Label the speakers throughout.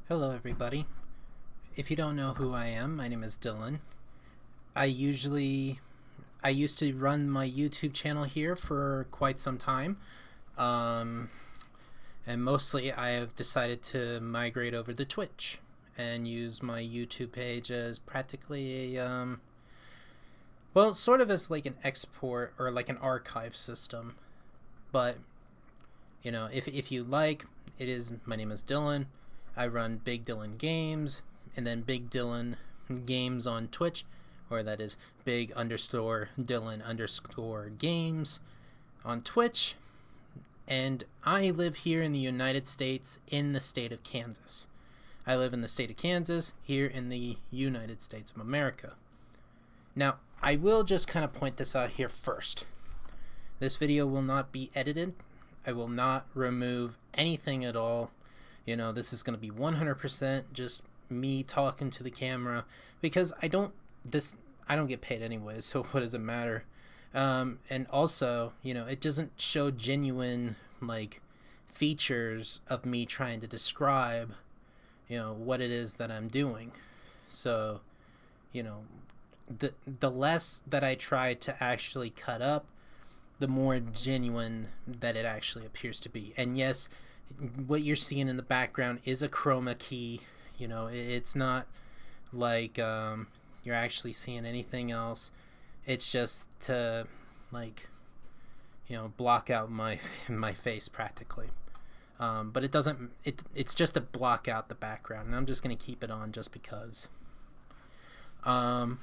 Speaker 1: Hello, everybody. If you don't know who I am, my name is Dylan. I usually I used to run my YouTube channel here for quite some time, um, and mostly I have decided to migrate over to Twitch and use my YouTube page as practically sort of as like an export or like an archive system. But if you like, it is my name is Dylan. I run Big Dylan Games and then Big Dylan Games on Twitch, or that is Big underscore Dylan underscore Games on Twitch. And I live here in the United States in the state of Kansas. I live in the state of Kansas here in the United States of America. Now, I will just kind of point this out here first. This video will not be edited. I will not remove anything at all. This is going to be 100% just me talking to the camera because I don't get paid anyway, so what does it matter? And also, it doesn't show genuine like features of me trying to describe, what it is that I'm doing. So, the less that I try to actually cut up, the more genuine that it actually appears to be. And yes, what you're seeing in the background is a chroma key. It's not like you're actually seeing anything else. It's just to block out my face practically. But it doesn't. It's just to block out the background, and I'm just gonna keep it on just because. One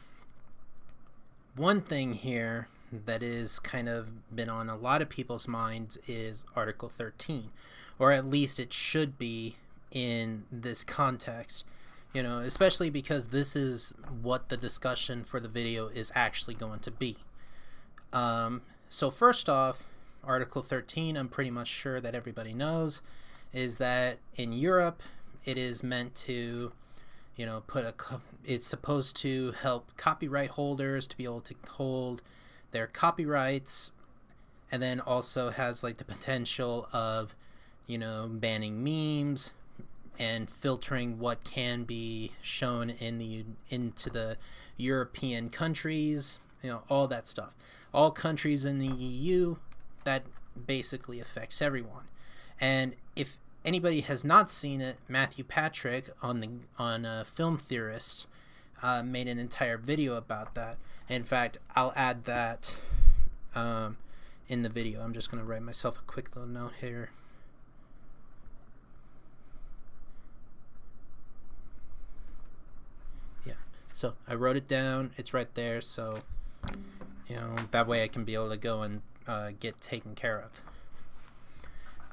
Speaker 1: thing here that is kind of been on a lot of people's minds is Article 13, or at least it should be in this context, especially because this is what the discussion for the video is actually going to be. So first off, Article 13, I'm pretty much sure that everybody knows, is that in Europe it is meant to it's supposed to help copyright holders to be able to hold their copyrights, and then also has like the potential of banning memes and filtering what can be shown into the European countries, all that stuff. All countries in the EU, that basically affects everyone. And if anybody has not seen it, Matthew Patrick on Film Theorists made an entire video about that. In fact, I'll add that in the video. I'm just going to write myself a quick little note here. Yeah, so I wrote it down. It's right there, so that way I can be able to go and get taken care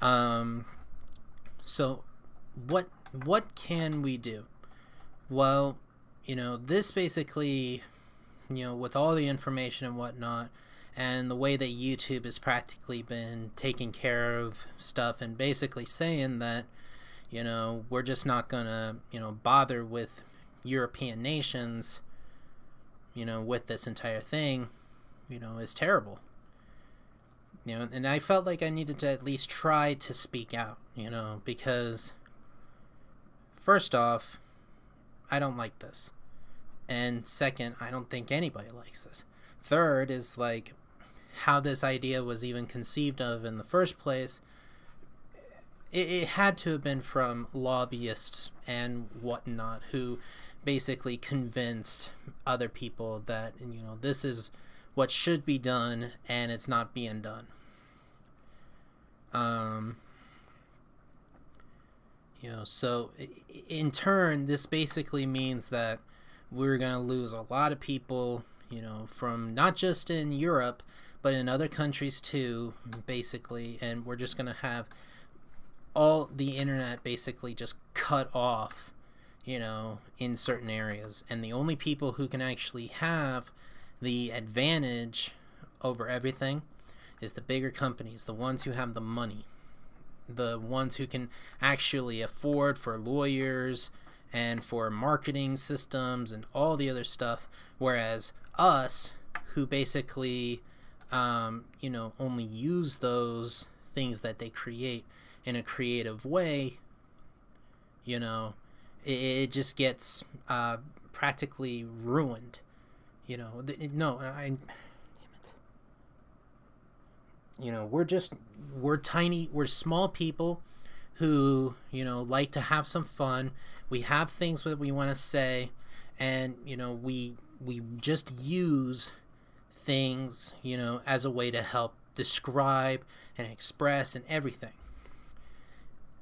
Speaker 1: of. So what can we do? Well, this basically, with all the information and whatnot, and the way that YouTube has practically been taking care of stuff and basically saying that, we're just not gonna, bother with European nations, with this entire thing, is terrible. And I felt like I needed to at least try to speak out, because first off, I don't like this. And second, I don't think anybody likes this. Third is like how this idea was even conceived of in the first place. It had to have been from lobbyists and whatnot who basically convinced other people that, this is what should be done and it's not being done. So in turn, this basically means that we're going to lose a lot of people, from not just in Europe, but in other countries too, basically, and we're just going to have all the internet basically just cut off, in certain areas. And the only people who can actually have the advantage over everything is the bigger companies, the ones who have the money, the ones who can actually afford for lawyers and for marketing systems and all the other stuff, whereas us, who basically only use those things that they create in a creative way, it just gets practically ruined. No, damn it. We're tiny, we're small people who, like to have some fun. We have things that we want to say, and, we just use things, as a way to help describe and express and everything.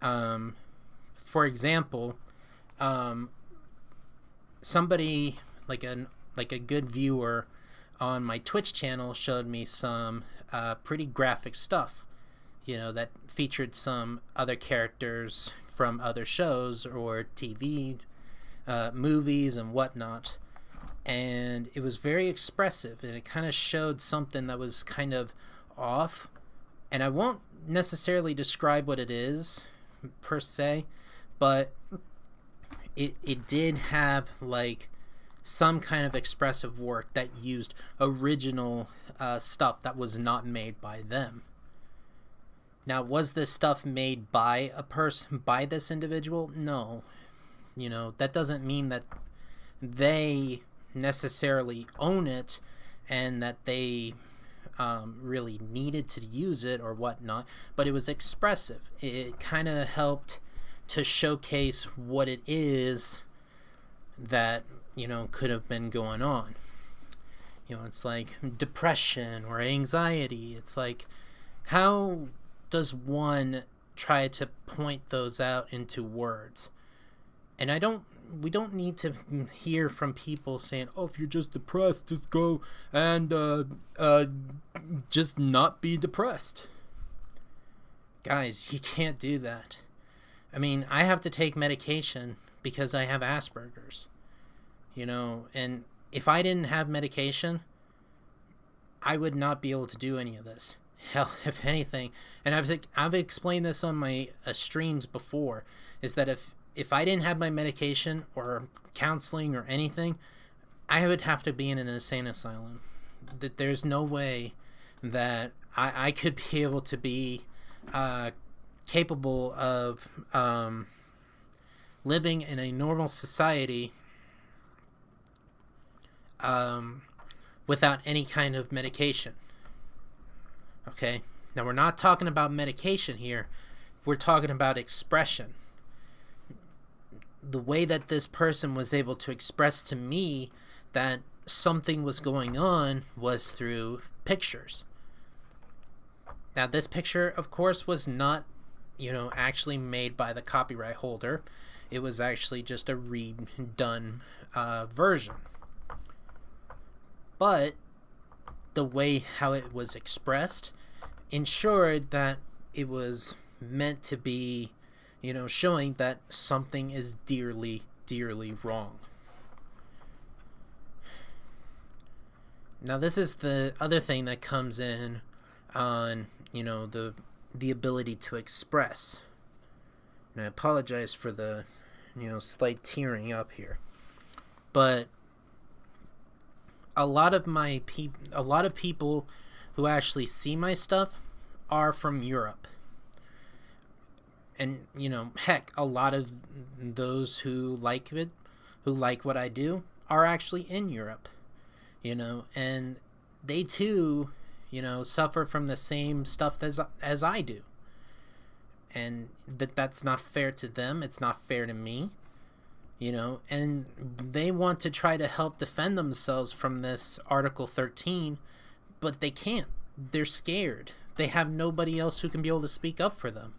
Speaker 1: For example, somebody like a good viewer on my Twitch channel showed me some pretty graphic stuff, that featured some other characters from other shows or TV, movies and whatnot. And it was very expressive, and it kind of showed something that was kind of off. And I won't necessarily describe what it is per se, but it did have like some kind of expressive work that used original stuff that was not made by them. Now, was this stuff made by a person, by this individual? No. That doesn't mean that they necessarily own it and that they really needed to use it or whatnot, but it was expressive. It kind of helped to showcase what it is that could have been going on. It's like depression or anxiety. It's like, how does one try to point those out into words? And we don't need to hear from people saying, oh, if you're just depressed, just go and just not be depressed. Guys, you can't do that. I mean, I have to take medication because I have Asperger's, and if I didn't have medication, I would not be able to do any of this. Hell, if anything, and I've explained this on my streams before, is that if I didn't have my medication or counseling or anything, I would have to be in an insane asylum. That there's no way that I could be able to be capable of living in a normal society without any kind of medication. Okay? Now, we're not talking about medication here. We're talking about expression. The way that this person was able to express to me that something was going on was through pictures. Now, this picture, of course, was not, actually made by the copyright holder. It was actually just a redone version. But the way how it was expressed ensured that it was meant to be, showing that something is dearly, dearly wrong. Now, this is the other thing that comes in on, the ability to express. And I apologize for the, slight tearing up here. But a lot of people who actually see my stuff are from Europe. And, heck, a lot of those who like it, who like what I do, are actually in Europe, and they too, suffer from the same stuff as I do. And that's not fair to them. It's not fair to me, and they want to try to help defend themselves from this Article 13, but they can't. They're scared. They have nobody else who can be able to speak up for them.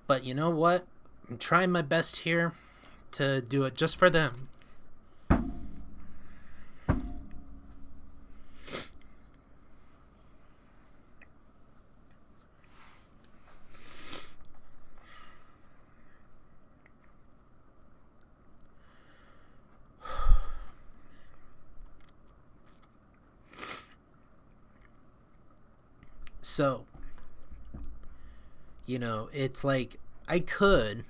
Speaker 1: But you know what? I'm trying my best here to do it just for them. So, it's like I could,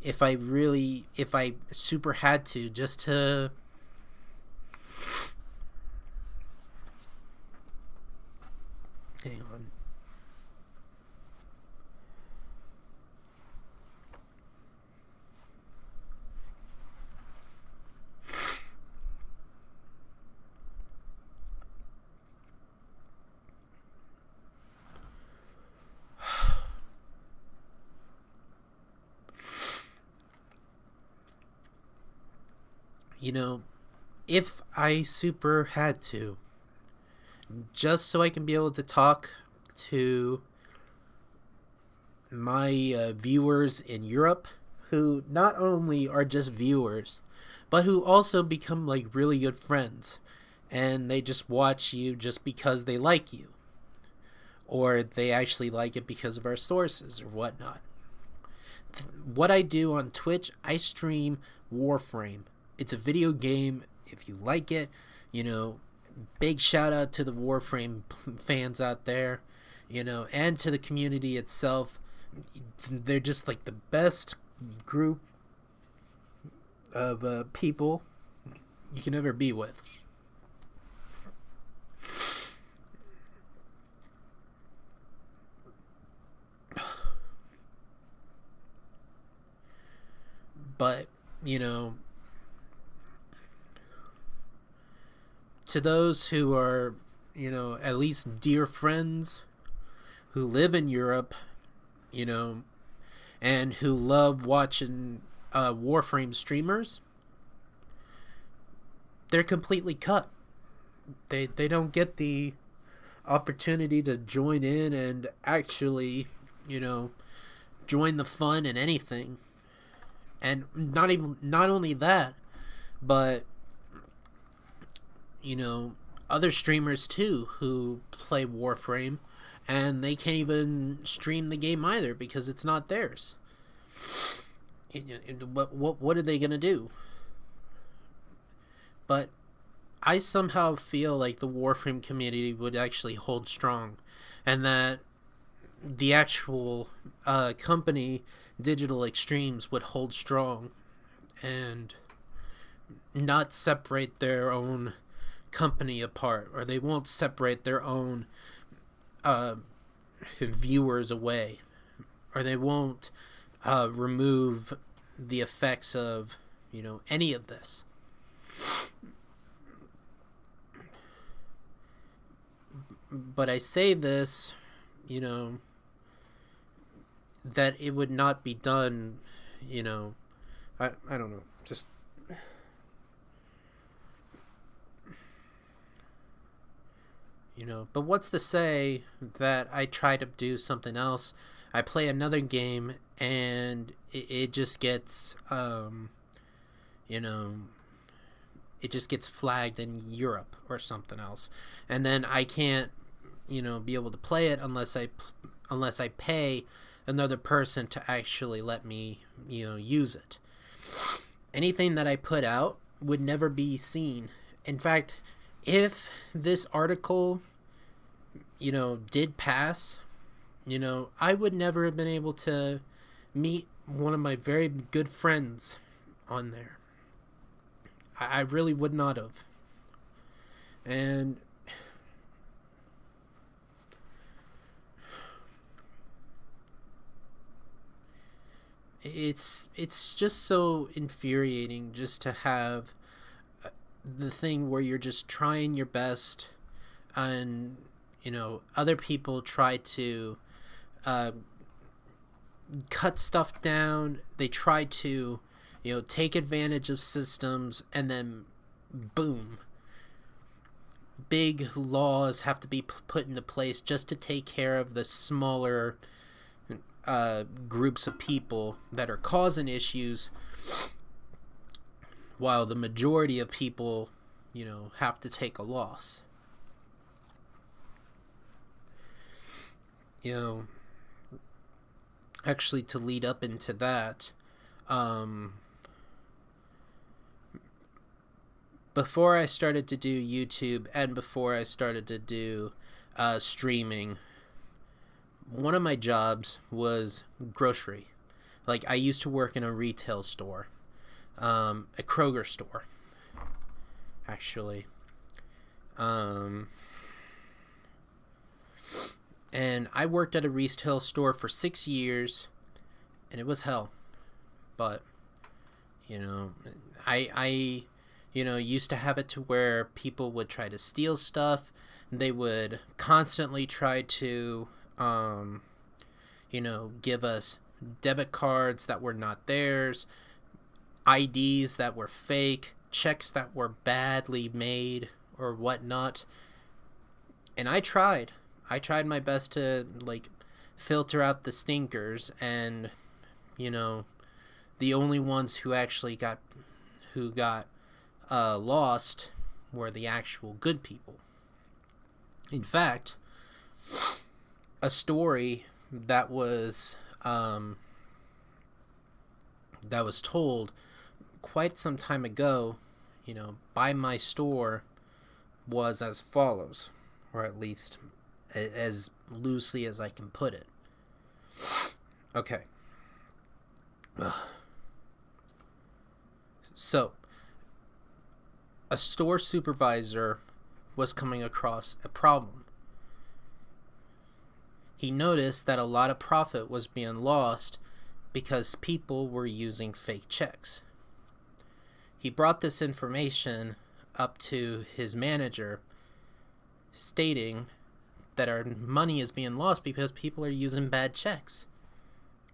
Speaker 1: if I super had to, just to hang on. you know, if I super had to, just so I can be able to talk to my viewers in Europe, who not only are just viewers, but who also become like really good friends, and they just watch you just because they like you, or they actually like it because of our sources or whatnot. What I do on Twitch, I stream Warframe. It's a video game. If you like it, you know, big shout out to the Warframe fans out there, you know, and to the community itself. They're just like the best group of people you can ever be with. But, you know, to those who are, you know, at least dear friends who live in Europe, you know, and who love watching Warframe streamers, they're completely cut. They don't get the opportunity to join in and actually, you know, join the fun and anything. And not only that, but, you know, other streamers too who play Warframe, and they can't even stream the game either because it's not theirs. What are they gonna do? But I somehow feel like the Warframe community would actually hold strong, and that the actual company Digital Extremes would hold strong and not separate their own company apart, or they won't separate their own viewers away, or they won't remove the effects of, you know, any of this. But I say this, you know, that it would not be done, you know, I don't know, just you know, but what's to say that I try to do something else, I play another game, and it just gets you know, it just gets flagged in Europe or something else, and then I can't, you know, be able to play it unless I pay another person to actually let me, you know, use it. Anything that I put out would never be seen. In fact, if this article, you know, did pass, you know, I would never have been able to meet one of my very good friends on there. I really would not have. And it's just so infuriating just to have the thing where you're just trying your best, and, you know, other people try to cut stuff down. They try to, you know, take advantage of systems, and then boom, big laws have to be put into place just to take care of the smaller groups of people that are causing issues, while the majority of people, you know, have to take a loss. You know, actually, to lead up into that, before I started to do YouTube and before I started to do streaming, one of my jobs was grocery. Like, I used to work in a retail store, a Kroger store, actually. And I worked at a retail store for 6 years, and it was hell. But, you know, I you know, used to have it to where people would try to steal stuff. They would constantly try to you know, give us debit cards that were not theirs, IDs that were fake, checks that were badly made or whatnot. And I tried my best to like filter out the stinkers, and the only ones who actually got lost were the actual good people. In fact, a story that was told quite some time ago, by my store, was as follows, or at least as loosely as I can put it. Okay. So, a store supervisor was coming across a problem. He noticed that a lot of profit was being lost because people were using fake checks. He brought this information up to his manager, stating that our money is being lost because people are using bad checks.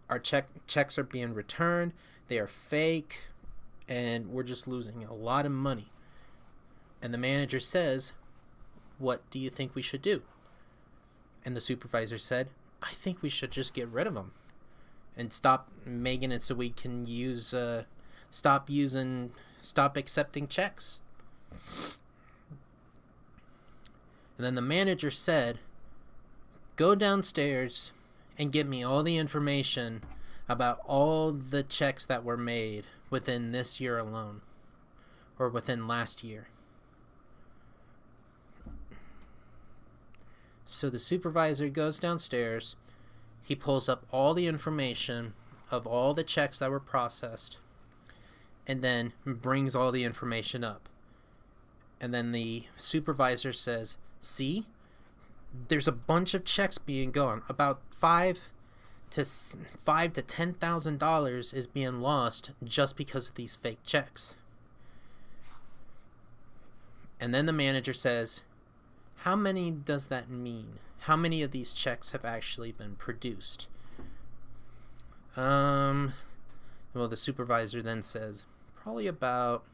Speaker 1: Our checks are being returned, they are fake, and we're just losing a lot of money. And the manager says, "What do you think we should do?" And the supervisor said, "I think we should just get rid of them and stop making it so we can stop accepting checks." And then the manager said, "Go downstairs and get me all the information about all the checks that were made within this year alone, or within last year." So the supervisor goes downstairs, he pulls up all the information of all the checks that were processed, and then brings all the information up. And then the supervisor says, "See, there's a bunch of checks being gone. About $5,000 to $10,000 is being lost just because of these fake checks." And then the manager says, "How many does that mean? How many of these checks have actually been produced?" Well, the supervisor then says, "Probably about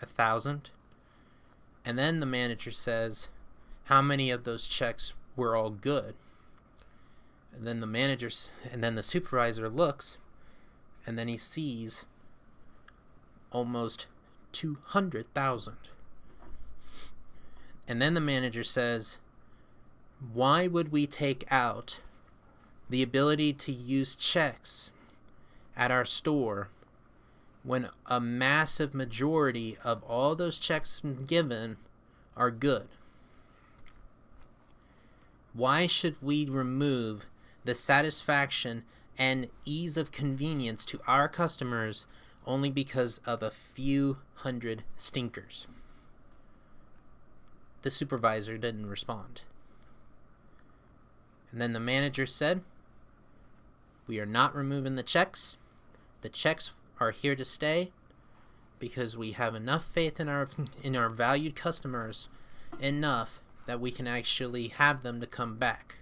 Speaker 1: 1,000. And then the manager says, "How many of those checks were all good?" And then the supervisor looks, and then he sees almost 200,000. And then the manager says, "Why would we take out the ability to use checks at our store when a massive majority of all those checks given are good? Why should we remove the satisfaction and ease of convenience to our customers only because of a few hundred stinkers?" The supervisor didn't respond. And then the manager said, "We are not removing the checks. The checks are here to stay because we have enough faith in our valued customers, enough that we can actually have them to come back.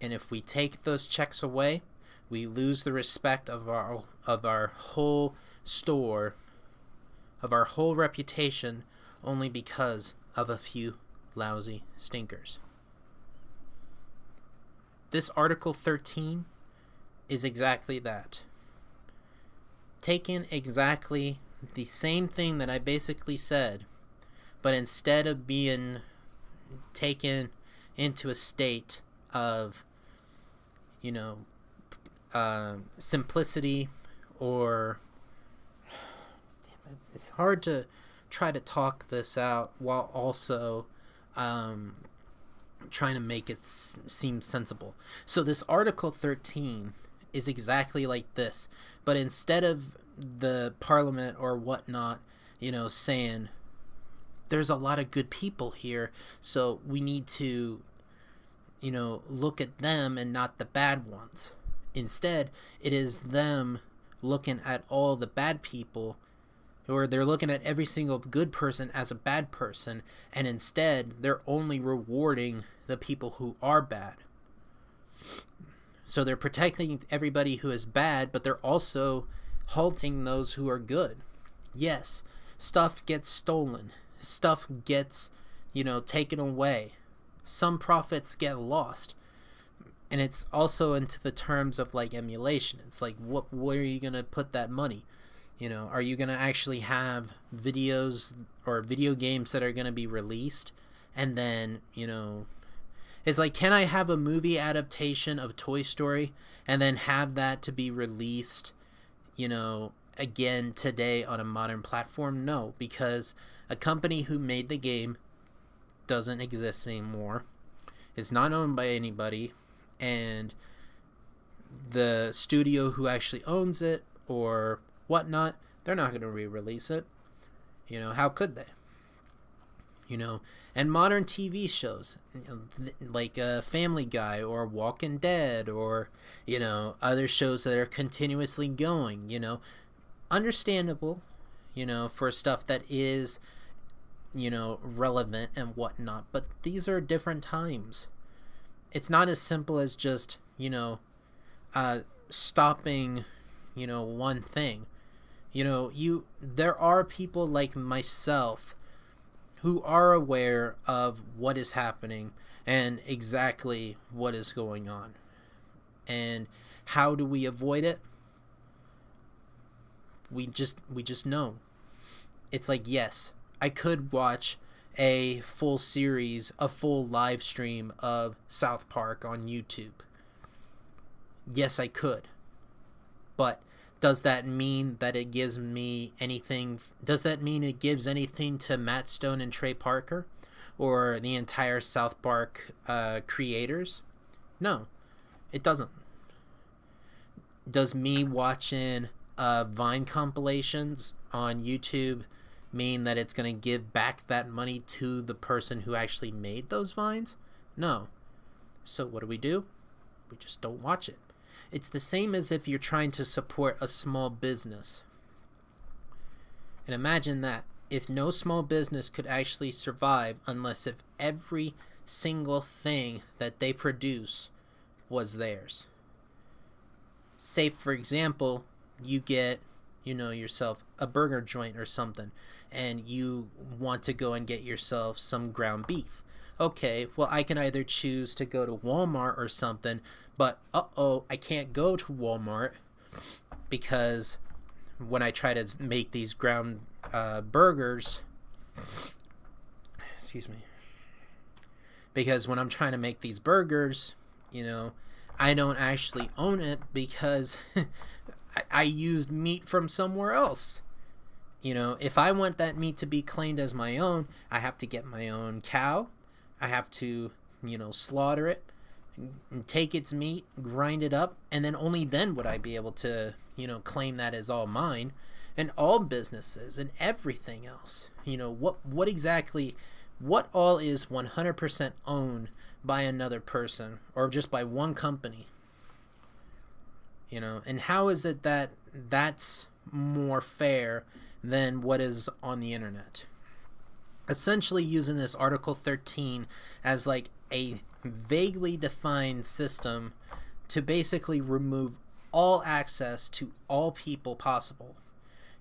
Speaker 1: And if we take those checks away, we lose the respect of our whole store, of our whole reputation, only because of a few lousy stinkers." This Article 13 is exactly that. Taking exactly the same thing that I basically said, but instead of being taken into a state of, simplicity, or it's hard to try to talk this out while also trying to make it seem sensible. So this Article 13 is exactly like this, but instead of the Parliament or whatnot, saying there's a lot of good people here, so we need to, look at them and not the bad ones. Instead, it is them looking at all the bad people, or they're looking at every single good person as a bad person, and instead they're only rewarding the people who are bad. So they're protecting everybody who is bad, but they're also halting those who are good. Yes, stuff gets stolen. Stuff gets, taken away. Some profits get lost. And it's also into the terms of like emulation. It's like, where are you going to put that money? Are you going to actually have videos or video games that are going to be released? And then, it's like, can I have a movie adaptation of Toy Story and then have that to be released, again today on a modern platform? No, because a company who made the game doesn't exist anymore. It's not owned by anybody. And the studio who actually owns it or whatnot, they're not going to re-release it. How could they? And modern TV shows like Family Guy or Walking Dead or other shows that are continuously going, understandable, for stuff that is relevant and whatnot, but these are different times. It's not as simple as just stopping one thing. There are people like myself who are aware of what is happening and exactly what is going on. And how do we avoid it? We just know. It's like, yes, I could watch a full series, a full live stream of South Park on YouTube. Yes, I could. But does that mean that it gives me anything? Does that mean it gives anything to Matt Stone and Trey Parker or the entire South Park creators? No, it doesn't. Does me watching Vine compilations on YouTube mean that it's going to give back that money to the person who actually made those Vines? No. So what do? We just don't watch it. It's the same as if you're trying to support a small business. And imagine that. If no small business could actually survive unless if every single thing that they produce was theirs. Say, for example, you get, yourself a burger joint or something, and you want to go and get yourself some ground beef. Okay, well, I can either choose to go to Walmart or something, but I can't go to Walmart because when I try to make these ground burgers, because when I'm trying to make these burgers, I don't actually own it because I used meat from somewhere else. If I want that meat to be claimed as my own, I have to get my own cow. I have to, slaughter it, take its meat, grind it up, and then only then would I be able to, claim that as all mine. And all businesses and everything else, what all is 100% owned by another person or just by one company? And how is it that that's more fair than what is on the internet? Essentially using this Article 13 as like a vaguely defined system to basically remove all access to all people possible.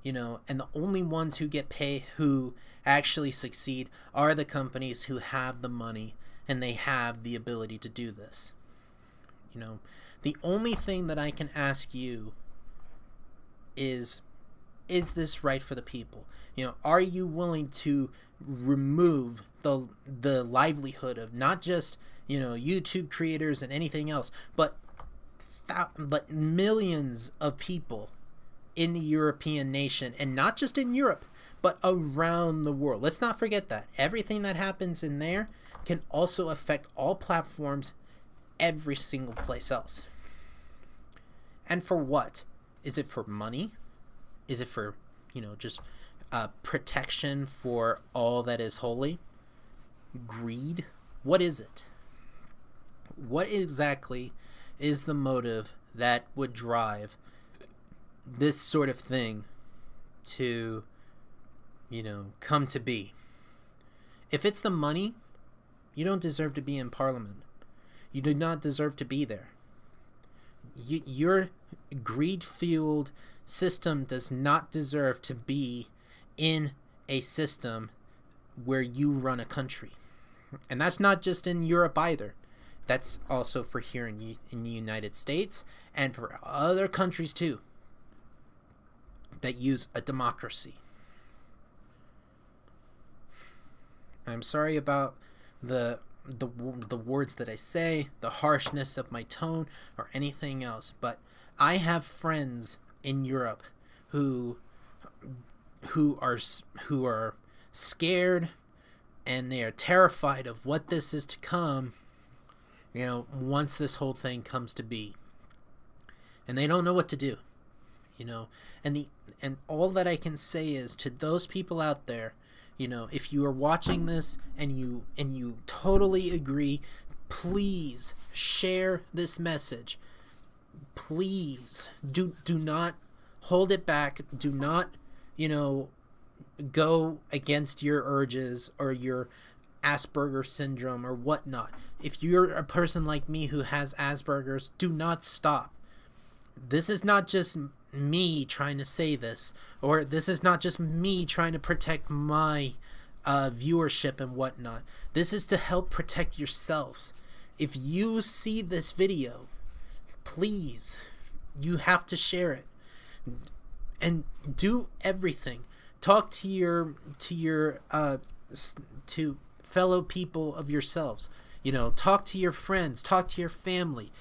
Speaker 1: And the only ones who get paid, who actually succeed, are the companies who have the money and they have the ability to do this. The only thing that I can ask you is this right for the people? Are you willing to remove the livelihood of not just YouTube creators and anything else, but millions of people in the European nation, and not just in Europe, but around the world? Let's not forget that everything that happens in there can also affect all platforms every single place else. And for what? Is it for money? Is it for just protection for all that is holy? Greed? What is it? What exactly is the motive that would drive this sort of thing to come to be? If it's the money, you don't deserve to be in Parliament. You do not deserve to be there. Your greed-fueled system does not deserve to be in a system where you run a country. And that's not just in Europe either. That's also for here in the United States and for other countries too that use a democracy. I'm sorry about the words that I say, the harshness of my tone, or anything else, but I have friends in Europe who are scared, and they are terrified of what this is to come, once this whole thing comes to be. And they don't know what to do, and all that I can say is to those people out there, if you are watching this and you totally agree, please share this message. Please do not hold it back. Do not, go against your urges or your Asperger's syndrome or whatnot. If you're a person like me who has Asperger's, do not stop. This is not just me trying to say this, or this is not just me trying to protect my viewership and whatnot. This is to help protect yourselves. If you see this video, please, you have to share it and do everything. Talk to fellow people of yourselves. Talk to your friends, talk to your family,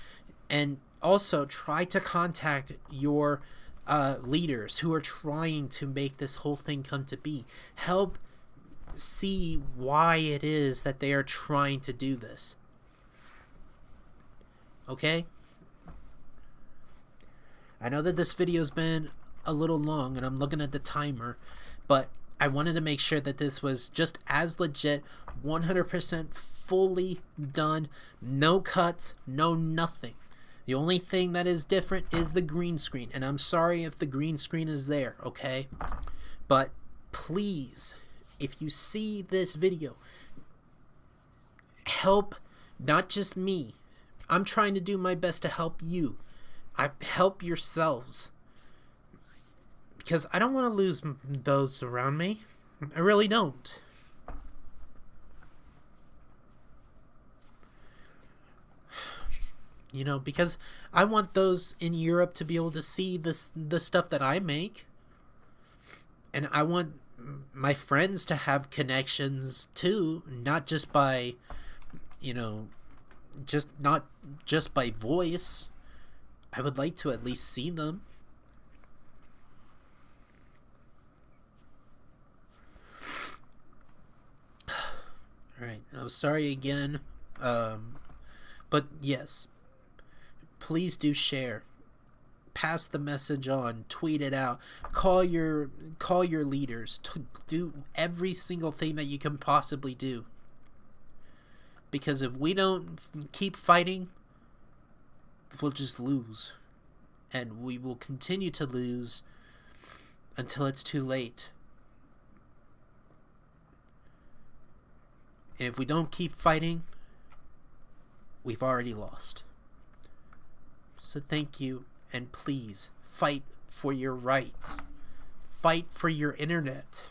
Speaker 1: and also try to contact your leaders who are trying to make this whole thing come to be. Help see why it is that they are trying to do this. Okay? I know that this video's been a little long and I'm looking at the timer, but I wanted to make sure that this was just as legit, 100% fully done, no cuts, no nothing. The only thing that is different is the green screen, and I'm sorry if the green screen is there, okay? But please, if you see this video, help not just me. I'm trying to do my best to help you. Help yourselves. Because I don't want to lose those around me. I really don't. Because I want those in Europe to be able to see the stuff that I make. And I want my friends to have connections too, not just by, not just by voice. I would like to at least see them. Alright, I'm sorry again. But yes, please do share. Pass the message on, tweet it out, call your leaders, to do every single thing that you can possibly do. Because if we don't keep fighting, we'll just lose. And we will continue to lose until it's too late. And if we don't keep fighting, we've already lost. So thank you, and please fight for your rights. Fight for your internet.